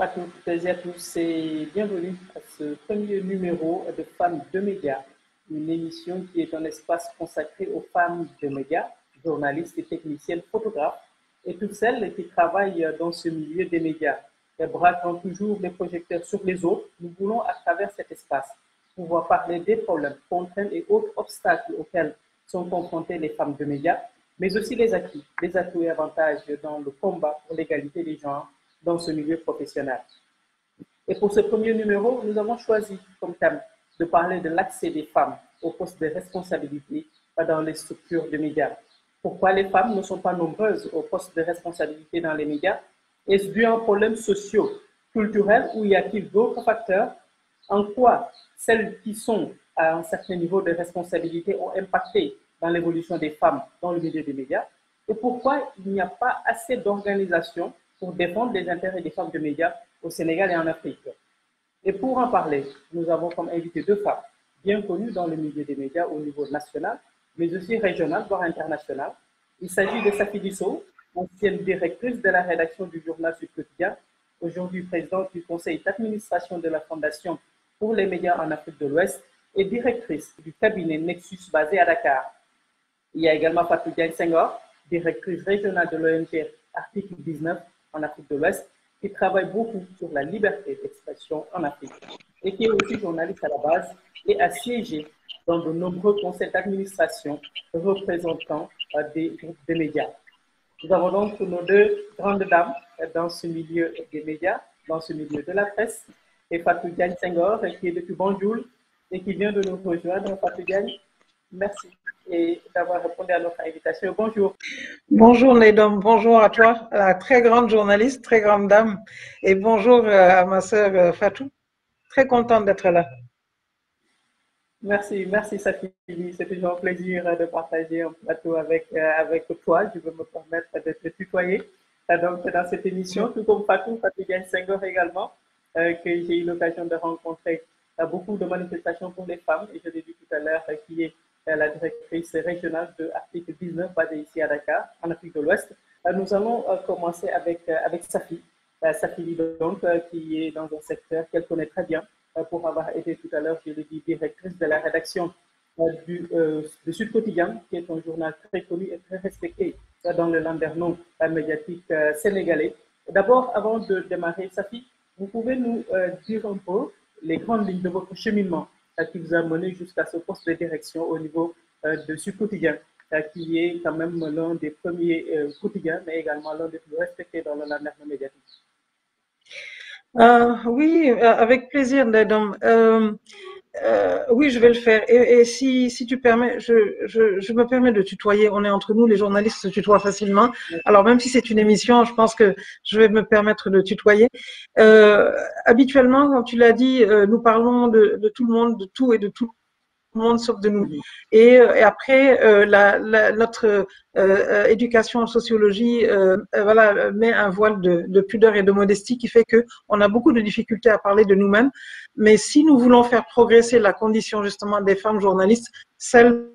à toutes et à tous et bienvenue à ce premier numéro de Femmes de Médias, une émission qui est un espace consacré aux femmes de médias, journalistes et techniciennes photographes et toutes celles qui travaillent dans ce milieu des médias. Et braquant toujours les projecteurs sur les autres, nous voulons à travers cet espace pouvoir parler des problèmes, contraintes et autres obstacles auxquels sont confrontées les femmes de médias, mais aussi les atouts et avantages dans le combat pour l'égalité des genres dans ce milieu professionnel. Et pour ce premier numéro, nous avons choisi comme thème de parler de l'accès des femmes aux postes de responsabilité dans les structures de médias. Pourquoi les femmes ne sont pas nombreuses aux postes de responsabilité dans les médias? Est-ce dû à un problème socio, culturel ou y a-t-il d'autres facteurs? En quoi celles qui sont à un certain niveau de responsabilité ont impacté dans l'évolution des femmes dans le milieu des médias? Et pourquoi il n'y a pas assez d'organisations pour défendre les intérêts des femmes de médias au Sénégal et en Afrique? Et pour en parler, nous avons comme invité deux femmes bien connues dans le milieu des médias au niveau national, mais aussi régional, voire international. Il s'agit de Safi Disso, ancienne directrice de la rédaction du journal Sud Quotidien, aujourd'hui présidente du conseil d'administration de la Fondation pour les médias en Afrique de l'Ouest et directrice du cabinet Nexus basé à Dakar. Il y a également Fatou Diagne Senghor, directrice régionale de l'ONG Article 19 en Afrique de l'Ouest, qui travaille beaucoup sur la liberté d'expression en Afrique et qui est aussi journaliste à la base et a siégé dans de nombreux conseils d'administration représentant des groupes de médias. Nous avons donc nos deux grandes dames dans ce milieu des médias, dans ce milieu de la presse, et Fatou Diagne Senghor, qui est depuis Banjul et qui vient de nous rejoindre. Fatou Diagne, merci et d'avoir répondu à notre invitation. Bonjour. Bonjour Nedom, bonjour à toi, la très grande journaliste, très grande dame, et bonjour à ma sœur Fatou. Très contente d'être là. Merci Safi. C'est toujours un plaisir de partager un plateau avec toi. Je veux me permettre de te tutoyer donc, dans cette émission, tout comme Fatou Diagne Senghor également, que j'ai eu l'occasion de rencontrer beaucoup de manifestations pour les femmes, et je l'ai dit tout à l'heure, qui est la directrice régionale de Article 19 basée ici à Dakar, en Afrique de l'Ouest. Nous allons commencer avec Safi. Safi, donc, qui est dans un secteur qu'elle connaît très bien, pour avoir été tout à l'heure, je l'ai dit, directrice de la rédaction de Sud Quotidien, qui est un journal très connu et très respecté dans le landerneau médiatique sénégalais. D'abord, avant de démarrer, Safi, vous pouvez nous dire un peu les grandes lignes de votre cheminement qui vous a mené jusqu'à ce poste de direction au niveau de Sud Quotidien, qui est quand même l'un des premiers quotidiens, mais également l'un des plus respectés dans le landerneau médiatique. Oui, avec plaisir, Nedom. Oui, je vais le faire. Et si tu permets, je me permets de tutoyer. On est entre nous, les journalistes se tutoient facilement. Alors, même si c'est une émission, je pense que je vais me permettre de tutoyer. Habituellement, comme tu l'as dit, nous parlons de tout le monde, de tout et de tout le monde sauf de nous. Et après, notre éducation en sociologie voilà, met un voile de pudeur et de modestie qui fait qu'on a beaucoup de difficultés à parler de nous-mêmes. Mais si nous voulons faire progresser la condition justement des femmes journalistes, celles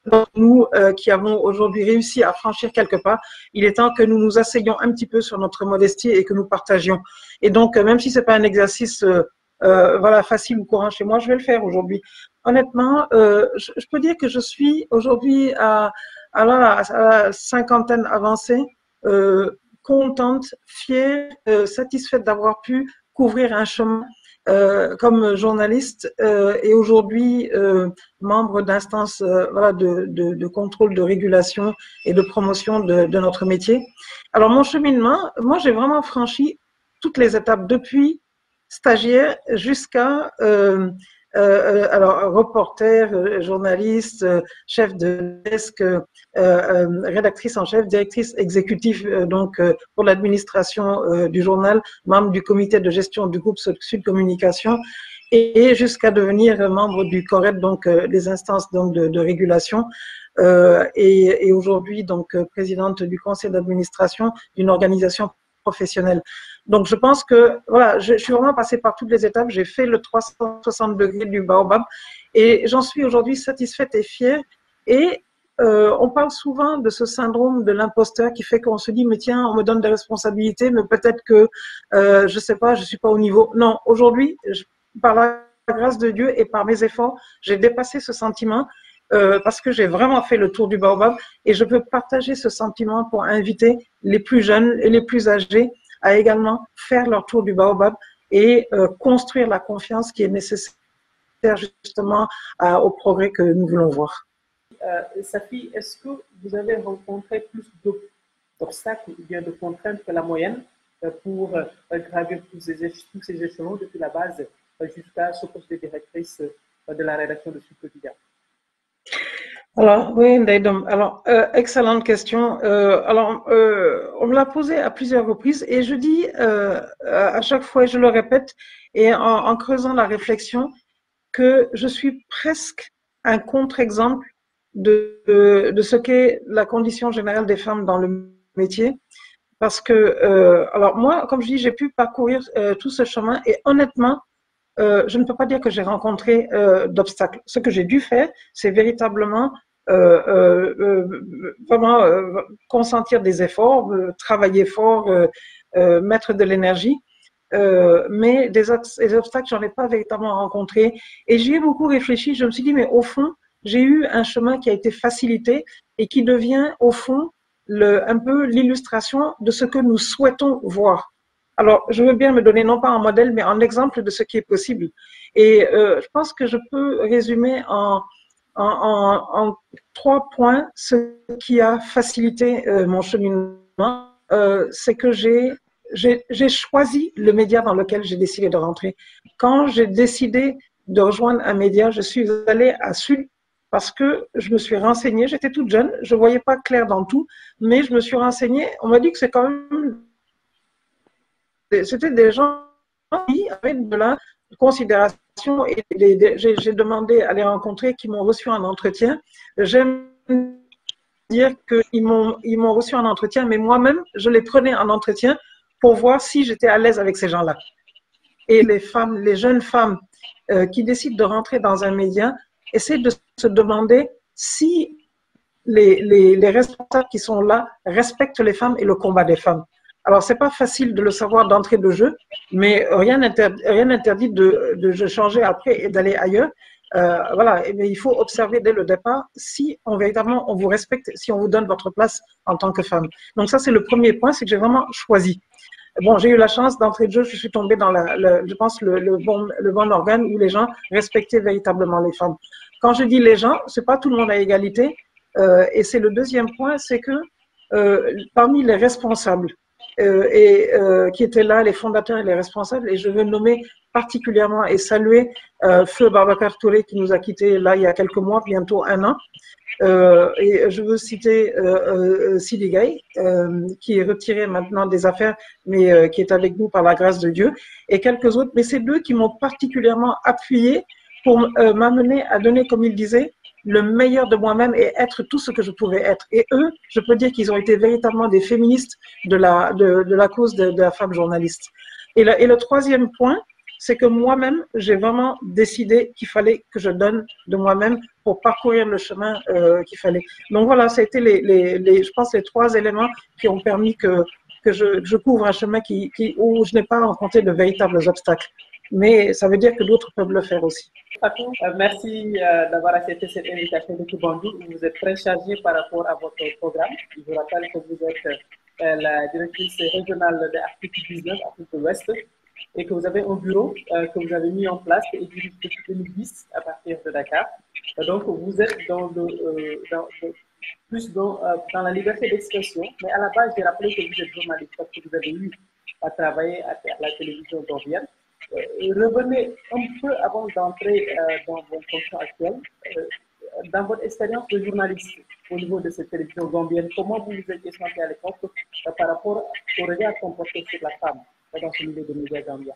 d'entre nous qui avons aujourd'hui réussi à franchir quelques pas, il est temps que nous nous asseyions un petit peu sur notre modestie et que nous partagions. Et donc, même si c'est pas un exercice voilà, facile ou courant chez moi, je vais le faire aujourd'hui. Honnêtement, je peux dire que je suis aujourd'hui à la cinquantaine avancée, contente, fière, satisfaite d'avoir pu couvrir un chemin comme journaliste et aujourd'hui membre d'instances voilà, de contrôle, de régulation et de promotion de notre métier. Alors mon cheminement, moi j'ai vraiment franchi toutes les étapes depuis stagiaire jusqu'à alors reporter, journaliste, chef de desk, rédactrice en chef, directrice exécutive donc pour l'administration du journal, membre du comité de gestion du groupe Sud Communication et jusqu'à devenir membre du CORED, donc les instances donc de régulation. Et aujourd'hui donc présidente du conseil d'administration d'une organisation professionnelle. Donc, je pense que, voilà, je suis vraiment passée par toutes les étapes. J'ai fait le 360 degrés du baobab et j'en suis aujourd'hui satisfaite et fière. Et on parle souvent de ce syndrome de l'imposteur qui fait qu'on se dit, mais tiens, on me donne des responsabilités, mais peut-être que, je sais pas, je suis pas au niveau. Non, aujourd'hui, par la grâce de Dieu et par mes efforts, j'ai dépassé ce sentiment parce que j'ai vraiment fait le tour du baobab et je peux partager ce sentiment pour inviter les plus jeunes et les plus âgés à également faire leur tour du baobab et construire la confiance qui est nécessaire justement au progrès que nous voulons voir. Safi, est-ce que vous avez rencontré plus d'obstacles ou bien de contraintes que la moyenne pour gravir tous ces échelons depuis la base jusqu'à ce poste de directrice de la rédaction de Sud Quotidien? Alors, oui, Ndaïdom. Alors, excellente question. On me l'a posé à plusieurs reprises et je dis à chaque fois, et je le répète, et en creusant la réflexion, que je suis presque un contre-exemple de ce qu'est la condition générale des femmes dans le métier. Parce que, alors moi, comme je dis, j'ai pu parcourir tout ce chemin et honnêtement, je ne peux pas dire que j'ai rencontré d'obstacles. Ce que j'ai dû faire, c'est véritablement vraiment consentir des efforts, travailler fort, mettre de l'énergie. Mais des obstacles, j'en ai pas véritablement rencontré. Et j'y ai beaucoup réfléchi. Je me suis dit, mais au fond, j'ai eu un chemin qui a été facilité et qui devient, au fond, un peu l'illustration de ce que nous souhaitons voir. Alors, je veux bien me donner non pas un modèle, mais un exemple de ce qui est possible. Et je pense que je peux résumer en 3 points ce qui a facilité mon cheminement. C'est que j'ai choisi le média dans lequel j'ai décidé de rentrer. Quand j'ai décidé de rejoindre un média, je suis allée à Sud parce que je me suis renseignée. J'étais toute jeune, je ne voyais pas clair dans tout, mais je me suis renseignée. On m'a dit que c'est quand même... C'était des gens qui avaient de la considération et j'ai demandé à les rencontrer, qui m'ont reçu en entretien. J'aime dire qu'ils m'ont reçu en entretien, mais moi-même, je les prenais en entretien pour voir si j'étais à l'aise avec ces gens-là. Et les femmes, les jeunes femmes qui décident de rentrer dans un média, essaient de se demander si les responsables qui sont là respectent les femmes et le combat des femmes. Alors, c'est pas facile de le savoir d'entrée de jeu, mais rien n'interdit de changer après et d'aller ailleurs. Voilà, mais il faut observer dès le départ si véritablement on vous respecte, si on vous donne votre place en tant que femme. Donc ça, c'est le premier point, c'est que j'ai vraiment choisi. Bon, j'ai eu la chance d'entrée de jeu, je suis tombée dans je pense le bon organe où les gens respectaient véritablement les femmes. Quand je dis les gens, c'est pas tout le monde à égalité, et c'est le deuxième point, c'est que parmi les responsables qui étaient là, les fondateurs et les responsables, et je veux nommer particulièrement et saluer Feu Babacar Touré qui nous a quittés là il y a quelques mois, bientôt 1 an. Et je veux citer Sidi Gaye, qui est retiré maintenant des affaires, mais qui est avec nous par la grâce de Dieu, et quelques autres. Mais c'est deux qui m'ont particulièrement appuyé pour m'amener à donner, comme il disait, le meilleur de moi-même et être tout ce que je pouvais être. Et eux, je peux dire qu'ils ont été véritablement des féministes de la cause de la femme journaliste. Et le troisième point, c'est que moi-même, j'ai vraiment décidé qu'il fallait que je donne de moi-même pour parcourir le chemin qu'il fallait. Donc voilà, ça a été je pense, les 3 éléments qui ont permis que je couvre un chemin où je n'ai pas rencontré de véritables obstacles. Mais ça veut dire que d'autres peuvent le faire aussi. Merci d'avoir accepté cette invitation de Kibandou. Vous êtes très chargé par rapport à votre programme. Je vous rappelle que vous êtes la directrice régionale de Afrique 19, Afrique de l'Ouest, et que vous avez un bureau que vous avez mis en place et dirigé depuis 2010 à partir de Dakar. Donc, vous êtes plus dans la liberté d'expression, mais à la base, j'ai rappelé que vous êtes journaliste parce que vous avez eu à travailler à la télévision gambienne. Revenez un peu avant d'entrer dans vos fonctions actuelles, dans votre expérience de journaliste au niveau de cette télévision gambienne, comment vous vous êtes senti à l'époque par rapport au regard qu'on portait sur la femme dans ce milieu de médias gambiens?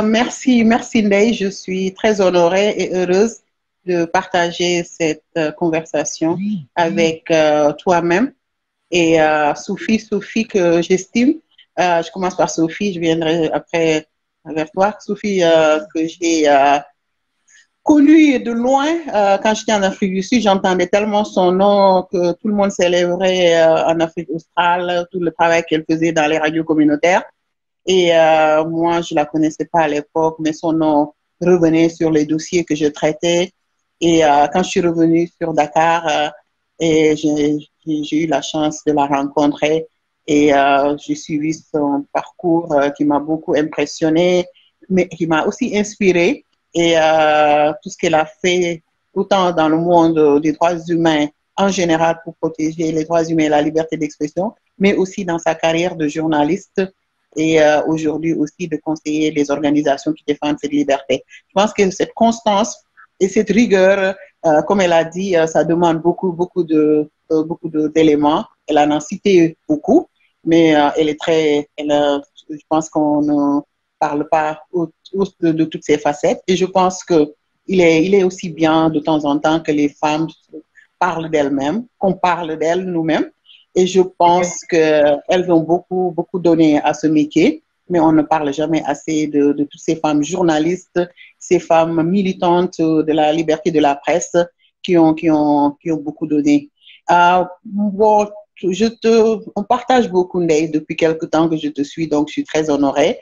Merci Ndeye. Je suis très honorée et heureuse de partager cette conversation avec toi-même et Sophie que j'estime. Je commence par Sophie, je viendrai après vers toi. Sophie, que j'ai connu de loin. Quand j'étais en Afrique du Sud, j'entendais tellement son nom que tout le monde célébrait en Afrique australe, tout le travail qu'elle faisait dans les radios communautaires. Et moi, je ne la connaissais pas à l'époque, mais son nom revenait sur les dossiers que je traitais. Et quand je suis revenue sur Dakar, et j'ai eu la chance de la rencontrer et j'ai suivi son parcours qui m'a beaucoup impressionnée, mais qui m'a aussi inspirée. Et tout ce qu'elle a fait, autant dans le monde des droits humains en général pour protéger les droits humains et la liberté d'expression, mais aussi dans sa carrière de journaliste et aujourd'hui aussi de conseiller les organisations qui défendent cette liberté. Je pense que cette constance et cette rigueur, comme elle a dit, ça demande beaucoup d'éléments. Elle en a cité beaucoup, mais je pense qu'on ne parle pas de toutes ces facettes. Et je pense qu'il est aussi bien de temps en temps que les femmes parlent d'elles-mêmes, qu'on parle d'elles nous-mêmes. Et je pense qu'elles ont beaucoup donné à ce métier, mais on ne parle jamais assez de toutes ces femmes journalistes, ces femmes militantes de la liberté de la presse qui ont beaucoup donné. Bon, on partage beaucoup, Ndeye, depuis quelque temps que je te suis, donc je suis très honorée.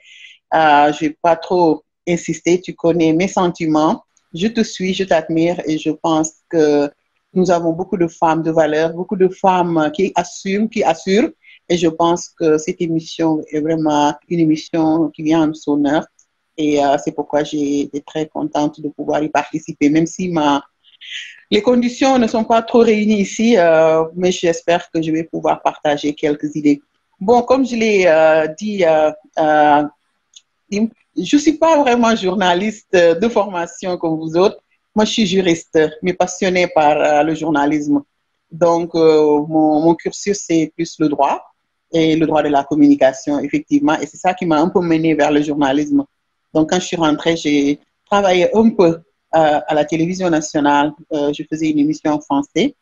Je ne vais pas trop insister, tu connais mes sentiments. Je te suis, je t'admire et je pense que nous avons beaucoup de femmes de valeur, beaucoup de femmes qui assument, qui assurent. Et je pense que cette émission est vraiment une émission qui vient en son heure. Et c'est pourquoi j'ai été très contente de pouvoir y participer, même si les conditions ne sont pas trop réunies ici, mais j'espère que je vais pouvoir partager quelques idées. Bon, comme je l'ai dit, je ne suis pas vraiment journaliste de formation comme vous autres. Moi, je suis juriste, mais passionnée par le journalisme. Donc, mon cursus, c'est plus le droit et le droit de la communication, effectivement. Et c'est ça qui m'a un peu menée vers le journalisme. Donc, quand je suis rentrée, j'ai travaillé un peu à la télévision nationale. Je faisais une émission en français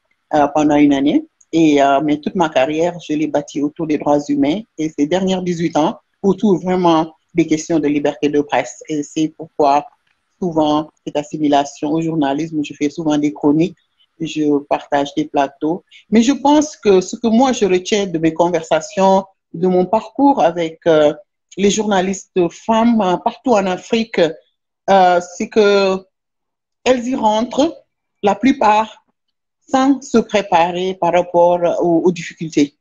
pendant une année. Mais toute ma carrière, je l'ai bâtie autour des droits humains. Et ces dernières 18 ans, autour vraiment des questions de liberté de presse. Et c'est pourquoi souvent cette assimilation au journalisme, je fais souvent des chroniques, je partage des plateaux. Mais je pense que ce que moi je retiens de mes conversations, de mon parcours avec les journalistes femmes partout en Afrique, c'est qu'elles y rentrent, la plupart, sans se préparer par rapport aux difficultés.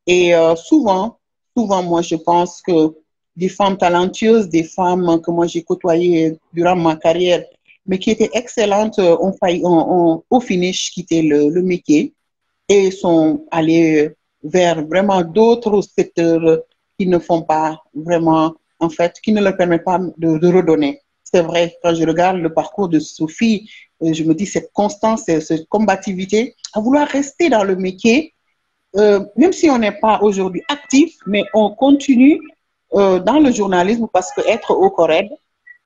Et souvent, moi je pense que des femmes talentueuses, des femmes que moi j'ai côtoyées durant ma carrière, mais qui étaient excellentes, ont failli au finish quitter le métier et sont allées vers vraiment d'autres secteurs qui ne font pas vraiment, en fait, qui ne leur permettent pas de redonner. C'est vrai, quand je regarde le parcours de Sophie, je me dis cette constance, cette combativité, à vouloir rester dans le métier, même si on n'est pas aujourd'hui actif, mais on continue dans le journalisme parce qu'être au CORED,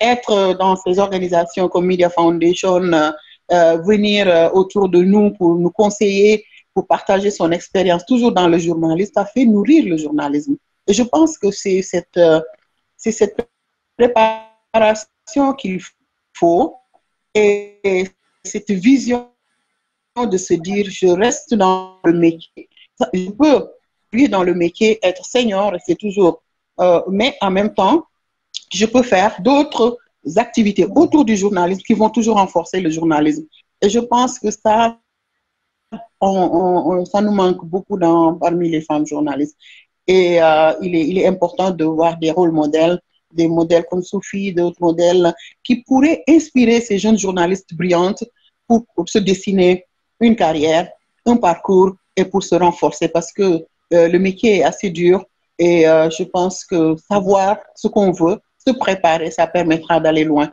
être dans ces organisations comme Media Foundation, venir autour de nous pour nous conseiller, pour partager son expérience, toujours dans le journalisme, ça fait nourrir le journalisme. Et je pense que c'est cette préparation qu'il faut et cette vision de se dire je reste dans le métier. Je peux, lui, dans le métier, être senior, c'est toujours mais en même temps, je peux faire d'autres activités autour du journalisme qui vont toujours renforcer le journalisme. Et je pense que ça, ça nous manque beaucoup parmi les femmes journalistes. Et il est important de voir des rôles modèles, des modèles comme Sophie, d'autres modèles qui pourraient inspirer ces jeunes journalistes brillantes pour se dessiner une carrière, un parcours et pour se renforcer parce que le métier est assez dur. Et je pense que savoir ce qu'on veut, se préparer, ça permettra d'aller loin.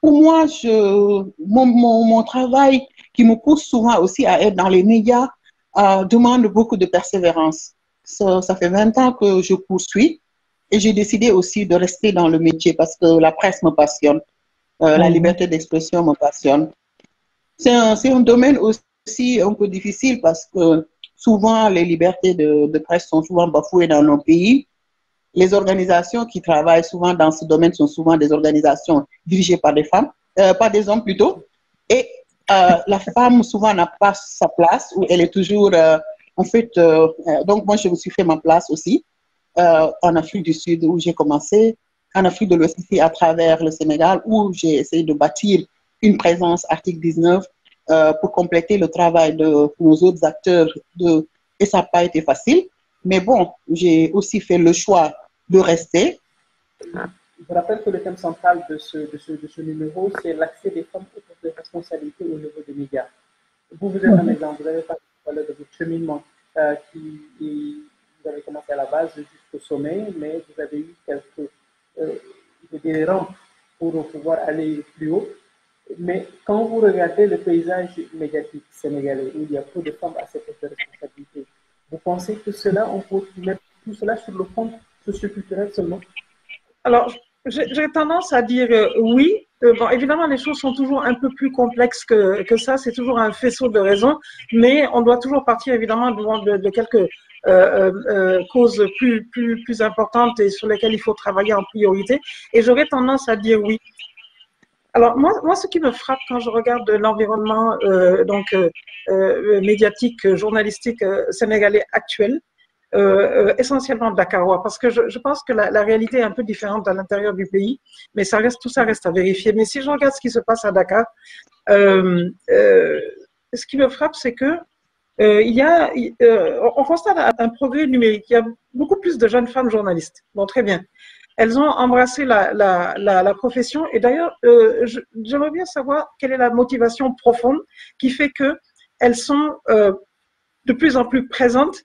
Pour moi, mon travail qui me pousse souvent aussi à être dans les médias demande beaucoup de persévérance. Ça fait 20 ans que je poursuis et j'ai décidé aussi de rester dans le métier parce que la presse me passionne, la liberté d'expression me passionne. C'est un domaine aussi un peu difficile parce que souvent, les libertés de presse sont souvent bafouées dans nos pays. Les organisations qui travaillent souvent dans ce domaine sont souvent des organisations dirigées par des femmes. pas des hommes plutôt. Et la femme, souvent, n'a pas sa place, où elle est toujours, en fait, donc moi, je me suis fait ma place aussi, en Afrique du Sud, où j'ai commencé, en Afrique de l'Ouest, ici, à travers le Sénégal, où j'ai essayé de bâtir une présence article 19 pour compléter le travail de nos autres acteurs, et ça n'a pas été facile. Mais bon, j'ai aussi fait le choix de rester. Je rappelle que le thème central de ce numéro, c'est l'accès des femmes aux postes de responsabilité au niveau des médias. Vous êtes un exemple, vous avez parlé de votre cheminement vous avez commencé à la base jusqu'au sommet, mais vous avez eu des rampes pour pouvoir aller plus haut. Mais quand vous regardez le paysage médiatique sénégalais, où il y a peu de femmes à cette poste de responsabilité, vous pensez que on peut mettre tout cela sur le compte socioculturel seulement? Alors, j'ai tendance à dire oui. Bon, évidemment, les choses sont toujours un peu plus complexes que ça. C'est toujours un faisceau de raisons, mais on doit toujours partir évidemment de quelques causes plus importantes et sur lesquelles il faut travailler en priorité. Et j'aurais tendance à dire oui. Alors, moi, ce qui me frappe quand je regarde l'environnement médiatique, journalistique sénégalais actuel, essentiellement dakarois, parce que je pense que la réalité est un peu différente à l'intérieur du pays, mais tout ça reste à vérifier. Mais si je regarde ce qui se passe à Dakar, ce qui me frappe, c'est que on constate un progrès numérique. Il y a beaucoup plus de jeunes femmes journalistes. Bon, très bien. Elles ont embrassé la profession. Et d'ailleurs, j'aimerais bien savoir quelle est la motivation profonde qui fait qu'elles sont de plus en plus présentes,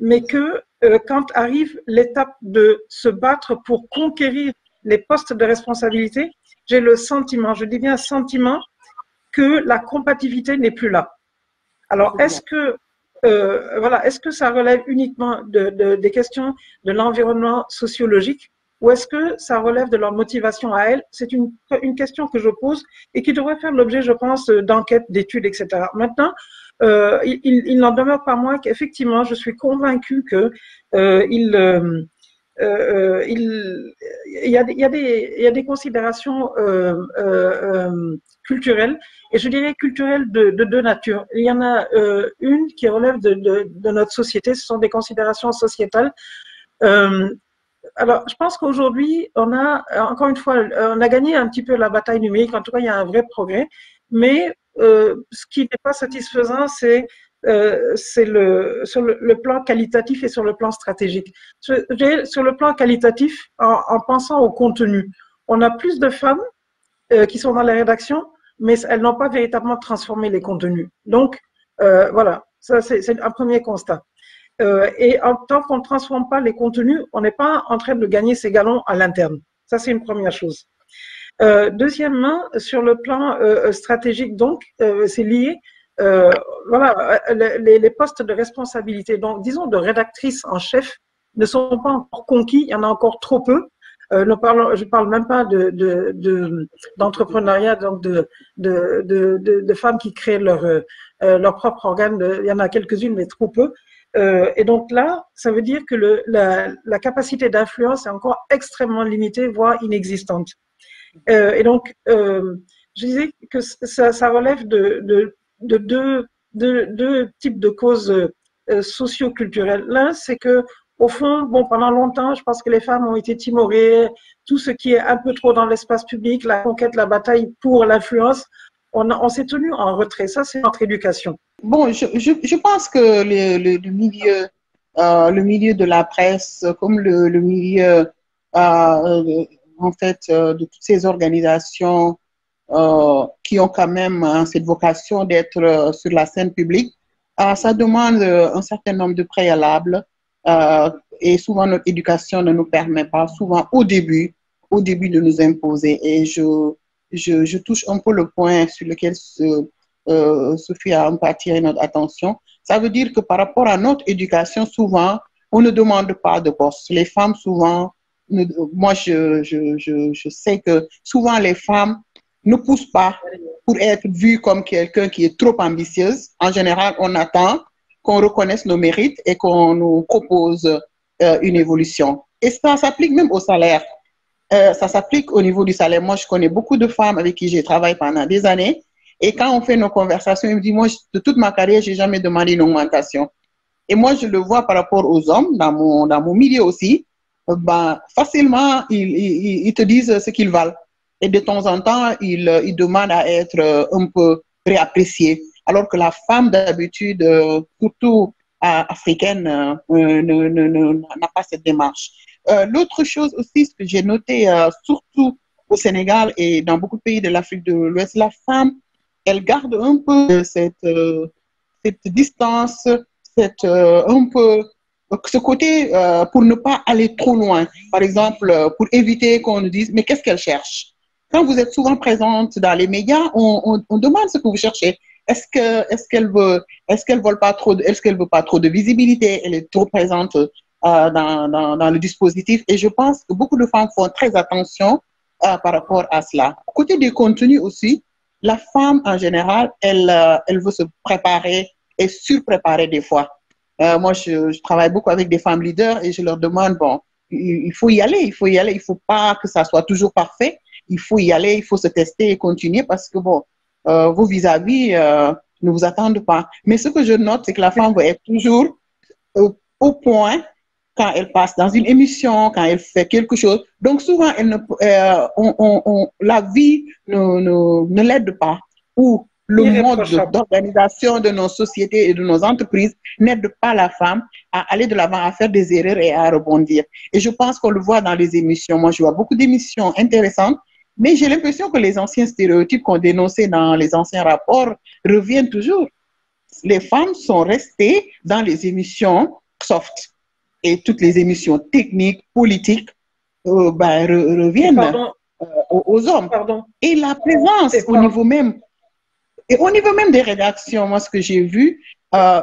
mais que quand arrive l'étape de se battre pour conquérir les postes de responsabilité, j'ai le sentiment, je dis bien sentiment, que la combativité n'est plus là. Alors, est-ce que ça relève uniquement des questions de l'environnement sociologique ou est-ce que ça relève de leur motivation à elles? C'est une question que je pose et qui devrait faire l'objet, je pense, d'enquêtes, d'études, etc. Maintenant, il n'en demeure pas moins qu'effectivement, je suis convaincue que il y a des considérations culturelles, et je dirais culturelles de deux natures. Il y en a une qui relève de notre société, ce sont des considérations sociétales. Alors, je pense qu'aujourd'hui, encore une fois, on a gagné un petit peu la bataille numérique, en tout cas, il y a un vrai progrès, mais ce qui n'est pas satisfaisant, c'est sur le plan qualitatif et sur le plan stratégique. Sur le plan qualitatif, en pensant au contenu, on a plus de femmes qui sont dans les rédactions, mais elles n'ont pas véritablement transformé les contenus. Donc, voilà, ça c'est un premier constat. Et en tant qu'on ne transforme pas les contenus, on n'est pas en train de gagner ses galons à l'interne. Ça, c'est une première chose. Deuxièmement, sur le plan stratégique, donc, c'est lié. Voilà, les postes de responsabilité, donc disons de rédactrice en chef, ne sont pas encore conquis, il y en a encore trop peu. Je parle même pas d'entrepreneuriat, donc de femmes qui créent leur propre organe. Il y en a quelques-unes, mais trop peu. Et donc là, ça veut dire que la capacité d'influence est encore extrêmement limitée, voire inexistante. Et donc, je disais que ça relève de deux types de causes socio-culturelles. L'un, c'est que au fond, bon, pendant longtemps, je pense que les femmes ont été timorées, tout ce qui est un peu trop dans l'espace public, la conquête, la bataille pour l'influence, on s'est tenu en retrait. Ça, c'est notre éducation. Bon, je pense que le milieu de la presse, comme le milieu en fait de toutes ces organisations qui ont quand même cette vocation d'être sur la scène publique, ça demande un certain nombre de préalables et souvent notre éducation ne nous permet pas, souvent au début de nous imposer. Et je touche un peu le point sur lequel Sophie a un peu attiré notre attention. Ça veut dire que par rapport à notre éducation, souvent, on ne demande pas de poste. Les femmes, souvent, moi, je sais que souvent, les femmes ne poussent pas pour être vues comme quelqu'un qui est trop ambitieuse. En général, on attend qu'on reconnaisse nos mérites et qu'on nous propose une évolution. Et ça s'applique même au salaire. ça s'applique au niveau du salaire. Moi, je connais beaucoup de femmes avec qui j'ai travaillé pendant des années. Et quand on fait nos conversations, ils me disent, moi, de toute ma carrière, j'ai jamais demandé une augmentation. Et moi, je le vois par rapport aux hommes, dans mon milieu aussi. Ben, facilement, ils te disent ce qu'ils valent. Et de temps en temps, ils demandent à être un peu réappréciés. Alors que la femme, d'habitude, surtout africaine, n'a pas cette démarche. L'autre chose aussi, ce que j'ai noté, surtout au Sénégal et dans beaucoup de pays de l'Afrique de l'Ouest, la femme, elle garde un peu cette distance, un peu ce côté pour ne pas aller trop loin. Par exemple, pour éviter qu'on nous dise, mais qu'est-ce qu'elle cherche? Quand vous êtes souvent présente dans les médias, on demande ce que vous cherchez. Est-ce qu'elle veut pas trop, est-ce qu'elle veut pas trop de visibilité? Elle est trop présente dans le dispositif. Et je pense que beaucoup de femmes font très attention par rapport à cela. Côté des contenus aussi, la femme en général, elle veut se préparer et surpréparer des fois. Moi, je travaille beaucoup avec des femmes leaders et je leur demande, bon, il faut y aller, il faut y aller, il faut pas que ça soit toujours parfait, il faut y aller, il faut se tester et continuer parce que, bon, vos vis-à-vis ne vous attendent pas. Mais ce que je note, c'est que la femme va être toujours au point quand elle passe dans une émission, quand elle fait quelque chose. Donc, souvent, la vie ne l'aide pas. Ou le mode d'organisation de nos sociétés et de nos entreprises n'aide pas la femme à aller de l'avant, à faire des erreurs et à rebondir. Et je pense qu'on le voit dans les émissions. Moi, je vois beaucoup d'émissions intéressantes, mais j'ai l'impression que les anciens stéréotypes qu'on dénonçait dans les anciens rapports reviennent toujours. Les femmes sont restées dans les émissions soft et toutes les émissions techniques, politiques reviennent aux hommes. Pardon. Et la présence au niveau même, et au niveau même des rédactions, moi, ce que j'ai vu,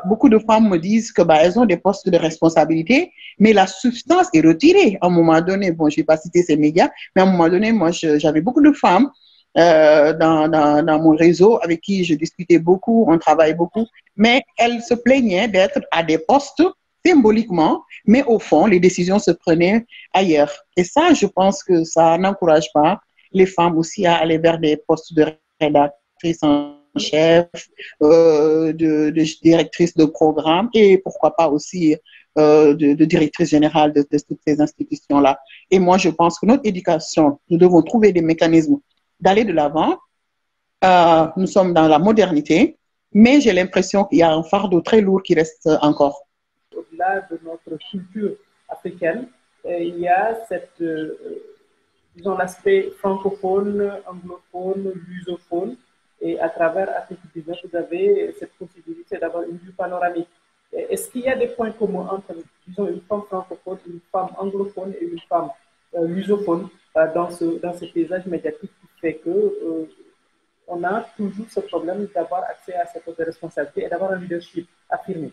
beaucoup de femmes me disent que elles ont des postes de responsabilité, mais la substance est retirée. À un moment donné, bon, je ne vais pas citer ces médias, mais à un moment donné, moi, j'avais beaucoup de femmes dans mon réseau avec qui je discutais beaucoup, on travaille beaucoup, mais elles se plaignaient d'être à des postes symboliquement, mais au fond, les décisions se prenaient ailleurs. Et ça, je pense que ça n'encourage pas les femmes aussi à aller vers des postes de rédactrice en chef, de directrice de programme et pourquoi pas aussi de directrice générale de toutes ces institutions-là. Et moi, je pense que notre éducation, nous devons trouver des mécanismes d'aller de l'avant. Nous sommes dans la modernité, mais j'ai l'impression qu'il y a un fardeau très lourd qui reste encore. Au-delà de notre culture africaine, il y a disons, l'aspect francophone, anglophone, lusophone. Et à travers Afrique du Nord, vous avez cette possibilité d'avoir une vue panoramique. Est-ce qu'il y a des points communs entre, disons, une femme francophone, une femme anglophone et une femme lusophone dans ce paysage médiatique qui fait que on a toujours ce problème d'avoir accès à cette responsabilité et d'avoir un leadership affirmé?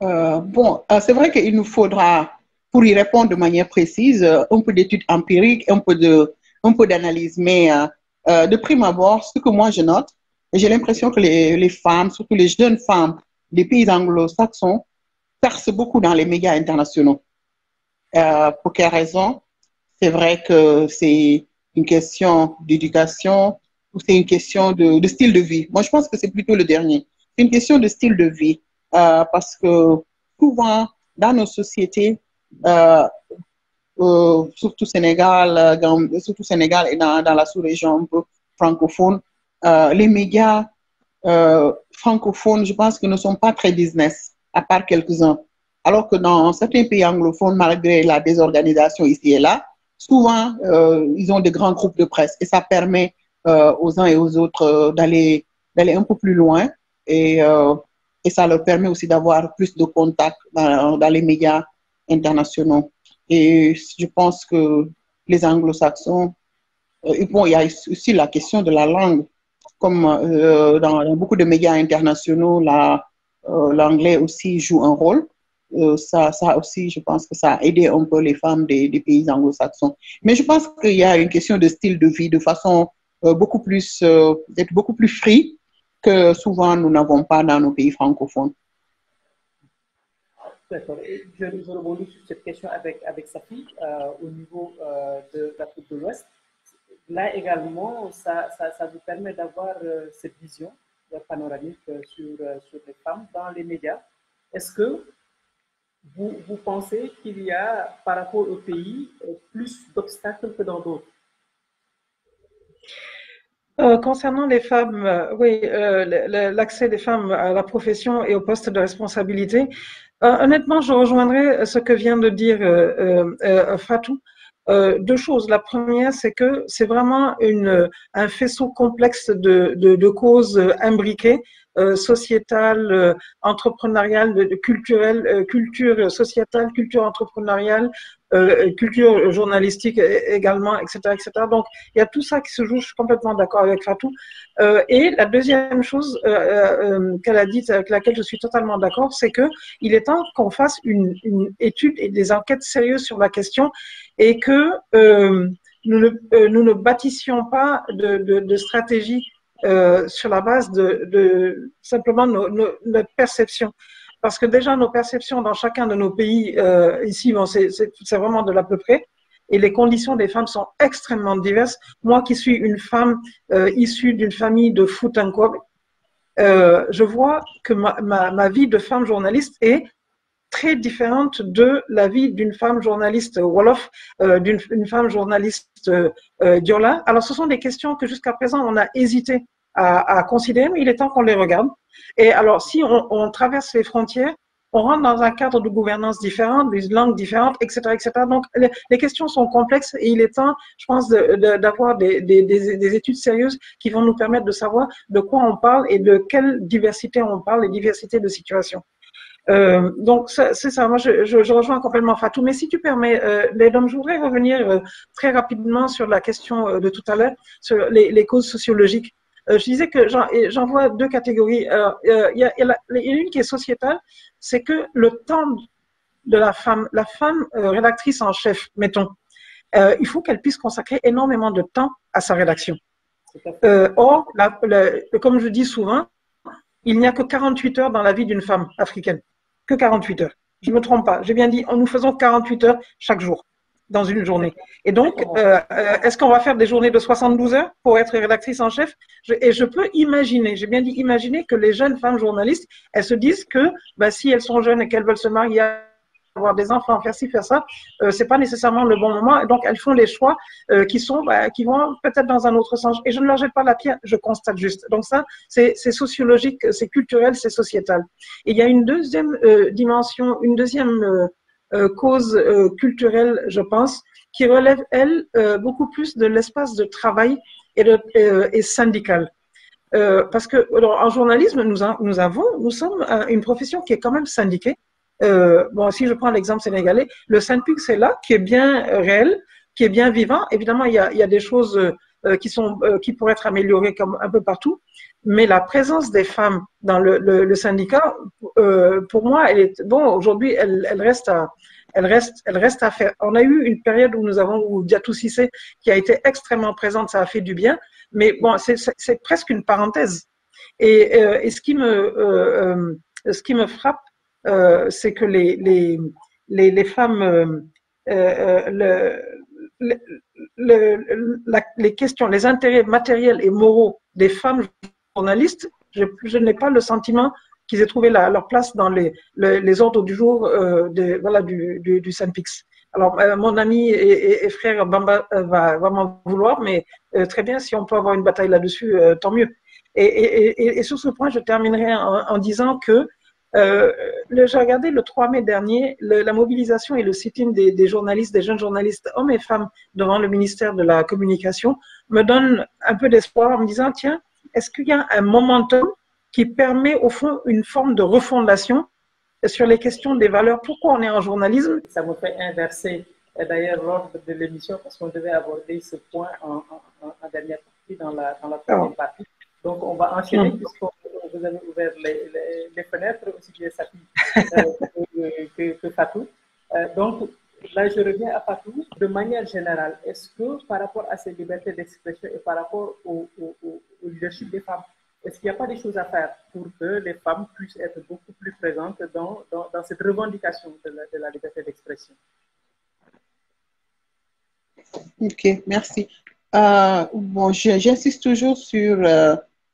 C'est vrai qu'il nous faudra, pour y répondre de manière précise, un peu d'études empiriques, un peu d'analyse, mais de prime abord, ce que moi je note, j'ai l'impression que les femmes, surtout les jeunes femmes des pays anglo-saxons, percent beaucoup dans les médias internationaux. Pour quelle raison? C'est vrai que c'est une question d'éducation ou c'est une question de style de vie. Moi, je pense que c'est plutôt le dernier. C'est une question de style de vie parce que souvent, dans nos sociétés, surtout Sénégal et dans la sous-région un peu francophone, les médias francophones, je pense que ne sont pas très business, à part quelques-uns. Alors que dans certains pays anglophones, malgré la désorganisation ici et là, souvent, ils ont de grands groupes de presse et ça permet aux uns et aux autres d'aller un peu plus loin et ça leur permet aussi d'avoir plus de contacts dans les médias internationaux. Et je pense que les anglo-saxons, bon, il y a aussi la question de la langue. Comme dans beaucoup de médias internationaux, l'anglais aussi joue un rôle. Ça aussi, je pense que ça a aidé un peu les femmes des pays anglo-saxons. Mais je pense qu'il y a une question de style de vie, de façon d'être beaucoup plus free que souvent nous n'avons pas dans nos pays francophones. D'accord. Et je rebondis sur cette question avec Safi au niveau de l'Afrique de l'Ouest. Là également, ça vous permet d'avoir cette vision panoramique sur les femmes dans les médias. Est-ce que vous pensez qu'il y a, par rapport au pays, plus d'obstacles que dans d'autres? Concernant les femmes, oui, l'accès des femmes à la profession et aux postes de responsabilité, honnêtement, je rejoindrai ce que vient de dire Fatou. Deux choses. La première, c'est que c'est vraiment un faisceau complexe de causes imbriquées, sociétales, entrepreneuriales, culturelles, culture sociétale, culture entrepreneuriale, culture journalistique également, etc., etc. Donc, il y a tout ça qui se joue. Je suis complètement d'accord avec Fatou. Et la deuxième chose qu'elle a dite, avec laquelle je suis totalement d'accord, c'est que il est temps qu'on fasse une étude et des enquêtes sérieuses sur la question et que nous ne bâtissions pas de stratégie sur la base de simplement notre perception. Parce que déjà, nos perceptions dans chacun de nos pays, ici, bon, c'est vraiment de l'à peu près. Et les conditions des femmes sont extrêmement diverses. Moi qui suis une femme issue d'une famille de Foutankob, je vois que ma vie de femme journaliste est très différente de la vie d'une femme journaliste Wolof, d'une femme journaliste Diola. Alors, ce sont des questions que jusqu'à présent, on a hésité à considérer, mais il est temps qu'on les regarde. Et alors, si on traverse les frontières, on rentre dans un cadre de gouvernance différent, des langues différentes, etc., etc. Donc, les questions sont complexes et il est temps, je pense, d'avoir des études sérieuses qui vont nous permettre de savoir de quoi on parle et de quelle diversité on parle et diversité de situations. Donc, c'est ça. Moi, je rejoins complètement Fatou. Mais si tu permets, Ledom, je voudrais revenir très rapidement sur la question de tout à l'heure, sur les causes sociologiques. Je disais que j'en vois deux catégories. Il y a une qui est sociétale, c'est que le temps de la femme rédactrice en chef, mettons, il faut qu'elle puisse consacrer énormément de temps à sa rédaction. Or, comme je dis souvent, il n'y a que 48 heures dans la vie d'une femme africaine. Que 48 heures. Je ne me trompe pas. J'ai bien dit, nous faisons 48 heures chaque jour dans une journée. Et donc, est-ce qu'on va faire des journées de 72 heures pour être rédactrice en chef? Et je peux imaginer, j'ai bien dit imaginer que les jeunes femmes journalistes, elles se disent que si elles sont jeunes et qu'elles veulent se marier, avoir des enfants, faire ci, faire ça, c'est pas nécessairement le bon moment. Et donc, elles font les choix qui vont peut-être dans un autre sens. Et je ne leur jette pas la pierre, je constate juste. Donc ça, c'est sociologique, c'est culturel, c'est sociétal. Et il y a une deuxième dimension, une deuxième cause culturelle, je pense, qui relève, elle, beaucoup plus de l'espace de travail et syndical. Parce que en journalisme, nous sommes une profession qui est quand même syndiquée. Bon, si je prends l'exemple sénégalais, le SYNPICS c'est là, qui est bien réel, qui est bien vivant. Évidemment, il y a des choses qui pourraient être améliorées comme un peu partout, mais la présence des femmes dans le syndicat, pour moi, aujourd'hui, elle reste à faire. On a eu une période où Diatou Cissé, qui a été extrêmement présente, ça a fait du bien, mais bon, c'est presque une parenthèse. Et ce qui me frappe, c'est que les femmes, les questions, les intérêts matériels et moraux des femmes journalistes, je n'ai pas le sentiment qu'ils aient trouvé leur place dans les ordres du jour du SYNPICS. Alors, mon ami et frère Bamba va m'en vouloir, mais très bien, si on peut avoir une bataille là-dessus, tant mieux. Et sur ce point, je terminerai en disant que j'ai regardé le 3 mai dernier la mobilisation et le sit-in des journalistes, des jeunes journalistes, hommes et femmes, devant le ministère de la Communication, me donne un peu d'espoir en me disant, tiens, est-ce qu'il y a un momentum qui permet au fond une forme de refondation sur les questions des valeurs? Pourquoi on est en journalisme? Ça me fait inverser d'ailleurs l'ordre de l'émission parce qu'on devait aborder ce point en dernière partie, dans la troisième partie. Donc, on va enchaîner puisque vous avez ouvert les fenêtres, aussi bien Safi que Fatou. Donc, là, je reviens à Fatou. De manière générale, est-ce que par rapport à ces libertés d'expression et par rapport au leadership des femmes, est-ce qu'il n'y a pas des choses à faire pour que les femmes puissent être beaucoup plus présentes dans cette revendication de la liberté d'expression? Ok, merci. Bon, j'insiste toujours sur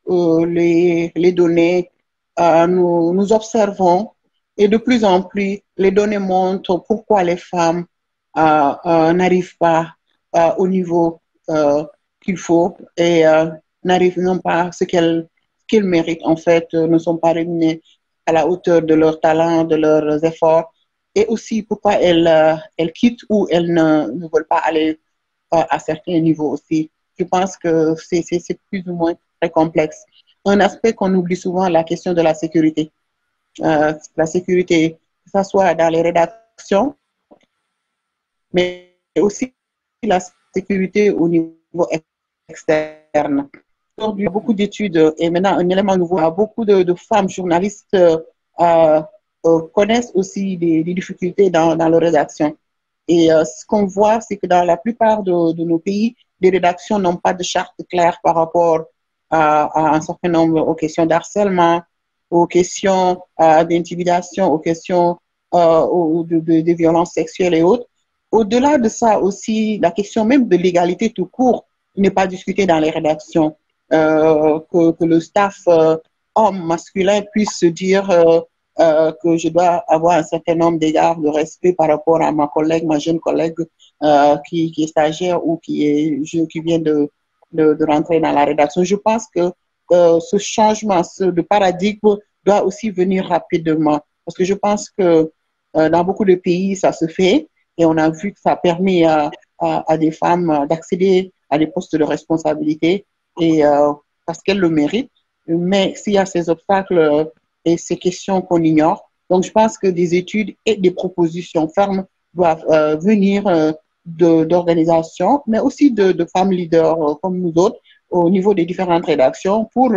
les données. Nous observons et de plus en plus, les données montrent pourquoi les femmes n'arrivent pas au niveau qu'il faut et n'arrivent non pas à ce qu'elles méritent, en fait, ne sont pas réunies à la hauteur de leur talent, de leurs efforts, et aussi pourquoi elles quittent ou elles ne veulent pas aller à certains niveaux aussi. Je pense que c'est plus ou moins très complexe. Un aspect qu'on oublie souvent, la question de la sécurité. La sécurité, que ce soit dans les rédactions, mais aussi la sécurité au niveau externe. Il y a beaucoup d'études et maintenant un élément nouveau, beaucoup de femmes journalistes connaissent aussi des difficultés dans leur rédaction. Et ce qu'on voit, c'est que dans la plupart de nos pays, les rédactions n'ont pas de charte claire par rapport à un certain nombre aux questions d'harcèlement, aux questions d'intimidation, aux questions de violences sexuelles et autres. Au-delà de ça aussi, la question même de l'égalité tout court n'est pas discutée dans les rédactions. Que le staff homme masculin puisse se dire que je dois avoir un certain nombre d'égards de respect par rapport à ma jeune collègue qui est stagiaire ou qui vient de rentrer dans la rédaction. Je pense que ce changement de paradigme doit aussi venir rapidement parce que je pense que dans beaucoup de pays, ça se fait et on a vu que ça permet à des femmes d'accéder à des postes de responsabilité et parce qu'elles le méritent. Mais s'il y a ces obstacles et ces questions qu'on ignore, donc je pense que des études et des propositions fermes doivent venir d'organisations, mais aussi de femmes leaders comme nous autres au niveau des différentes rédactions pour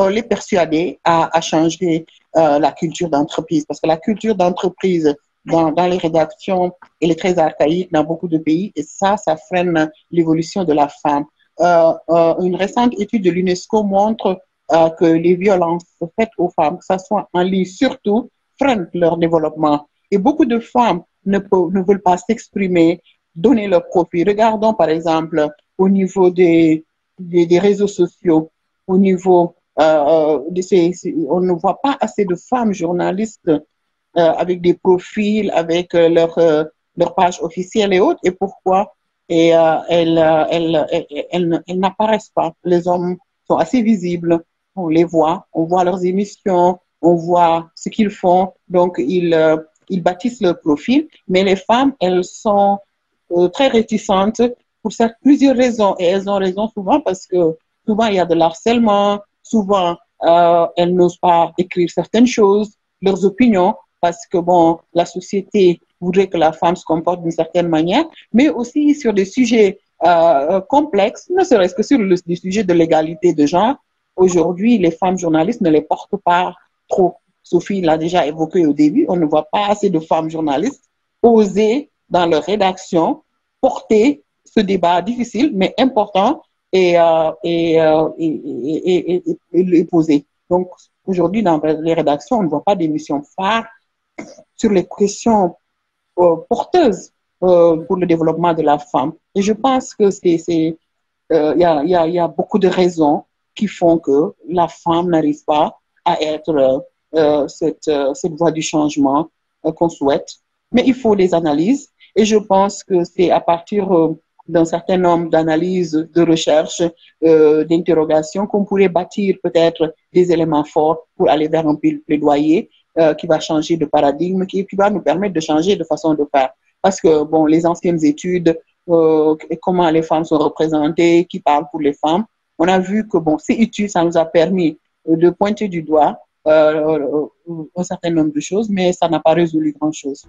les persuader à changer la culture d'entreprise. Parce que la culture d'entreprise dans les rédactions, elle est très archaïque dans beaucoup de pays et ça freine l'évolution de la femme. Une récente étude de l'UNESCO montre que les violences faites aux femmes, que ce soit en ligne surtout, freinent leur développement. Et beaucoup de femmes ne veulent pas s'exprimer, donner leur profit. Regardons par exemple au niveau des réseaux sociaux, au niveau on ne voit pas assez de femmes journalistes avec des profils, avec leur page officielle et autres. Et pourquoi? Et elles n'apparaissent pas. Les hommes sont assez visibles, on les voit, on voit leurs émissions, on voit ce qu'ils font, donc ils bâtissent leur profil, mais les femmes, elles sont très réticentes pour plusieurs raisons, et elles ont raison souvent parce que souvent il y a de l'harcèlement, souvent elles n'osent pas écrire certaines choses, leurs opinions, parce que bon, la société voudrait que la femme se comporte d'une certaine manière, mais aussi sur des sujets complexes, ne serait-ce que sur des sujets de l'égalité de genre. Aujourd'hui, les femmes journalistes ne les portent pas trop. Sophie l'a déjà évoqué au début, on ne voit pas assez de femmes journalistes oser, dans leur rédaction, porter ce débat difficile, mais important, et le poser. Donc, aujourd'hui, dans les rédactions, on ne voit pas d'émissions phares sur les questions porteuses pour le développement de la femme. Et je pense que y a beaucoup de raisons qui font que la femme n'arrive pas à être cette voie du changement qu'on souhaite. Mais il faut des analyses et je pense que c'est à partir d'un certain nombre d'analyses, de recherches, d'interrogations qu'on pourrait bâtir peut-être des éléments forts pour aller vers un plaidoyer qui va changer de paradigme, qui va nous permettre de changer de façon de faire. Parce que, bon, les anciennes études, comment les femmes sont représentées, qui parlent pour les femmes, on a vu que, bon, c'est utile, ça nous a permis de pointer du doigt un certain nombre de choses, mais ça n'a pas résolu grand-chose.